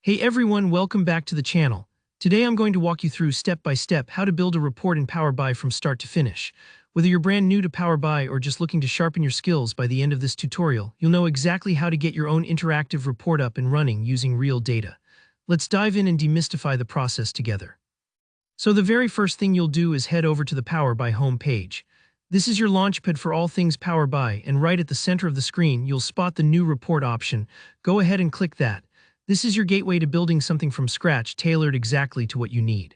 Hey everyone, welcome back to the channel. Today I'm going to walk you through step by step how to build a report in Power BI from start to finish. Whether you're brand new to Power BI or just looking to sharpen your skills, by the end of this tutorial, you'll know exactly how to get your own interactive report up and running using real data. Let's dive in and demystify the process together. So the very first thing you'll do is head over to the Power BI home page. This is your launchpad for all things Power BI, and right at the center of the screen, you'll spot the New Report option. Go ahead and click that. This is your gateway to building something from scratch tailored exactly to what you need.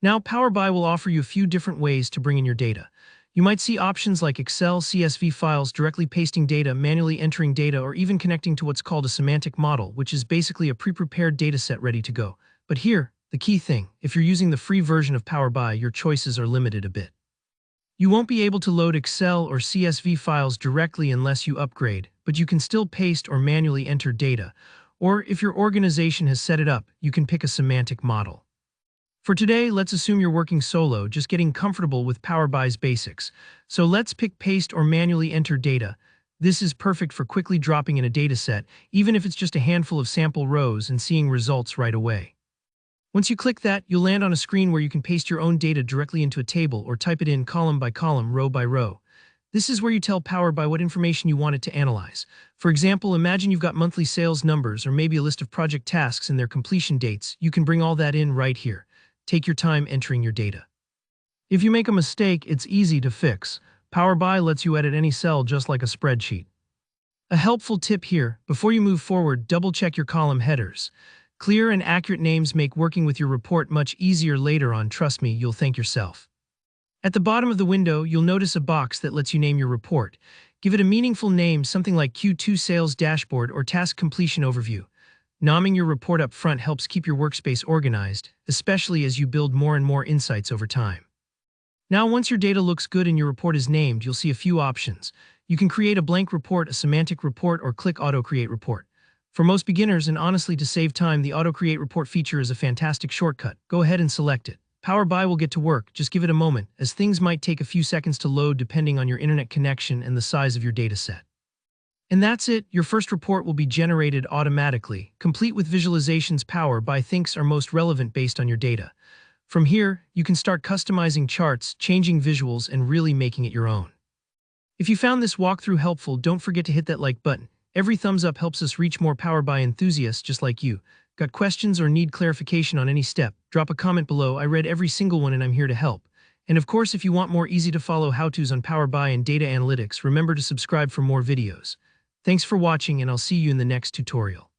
Now, Power BI will offer you a few different ways to bring in your data. You might see options like Excel, CSV files, directly pasting data, manually entering data, or even connecting to what's called a semantic model, which is basically a pre-prepared dataset ready to go. But here, the key thing, if you're using the free version of Power BI, your choices are limited a bit. You won't be able to load Excel or CSV files directly unless you upgrade, but you can still paste or manually enter data. Or if your organization has set it up, you can pick a semantic model. For today, let's assume you're working solo, just getting comfortable with Power BI's basics. So let's pick paste or manually enter data. This is perfect for quickly dropping in a dataset, even if it's just a handful of sample rows, and seeing results right away. Once you click that, you'll land on a screen where you can paste your own data directly into a table or type it in column by column, row by row. This is where you tell Power BI what information you want it to analyze. For example, imagine you've got monthly sales numbers or maybe a list of project tasks and their completion dates. You can bring all that in right here. Take your time entering your data. If you make a mistake, it's easy to fix. Power BI lets you edit any cell just like a spreadsheet. A helpful tip here, before you move forward, double-check your column headers. Clear and accurate names make working with your report much easier later on. Trust me, you'll thank yourself. At the bottom of the window, you'll notice a box that lets you name your report. Give it a meaningful name, something like Q2 Sales Dashboard or Task Completion Overview. Naming your report up front helps keep your workspace organized, especially as you build more and more insights over time. Now, once your data looks good and your report is named, you'll see a few options. You can create a blank report, a semantic report, or click Auto Create Report. For most beginners, and honestly to save time, the Auto Create Report feature is a fantastic shortcut. Go ahead and select it. Power BI will get to work, just give it a moment, as things might take a few seconds to load depending on your internet connection and the size of your dataset. And that's it, your first report will be generated automatically, complete with visualizations Power BI thinks are most relevant based on your data. From here, you can start customizing charts, changing visuals, and really making it your own. If you found this walkthrough helpful, don't forget to hit that like button. Every thumbs up helps us reach more Power BI enthusiasts just like you. Got questions or need clarification on any step? Drop a comment below. I read every single one and I'm here to help. And of course, if you want more easy-to-follow how-tos on Power BI and data analytics, remember to subscribe for more videos. Thanks for watching, and I'll see you in the next tutorial.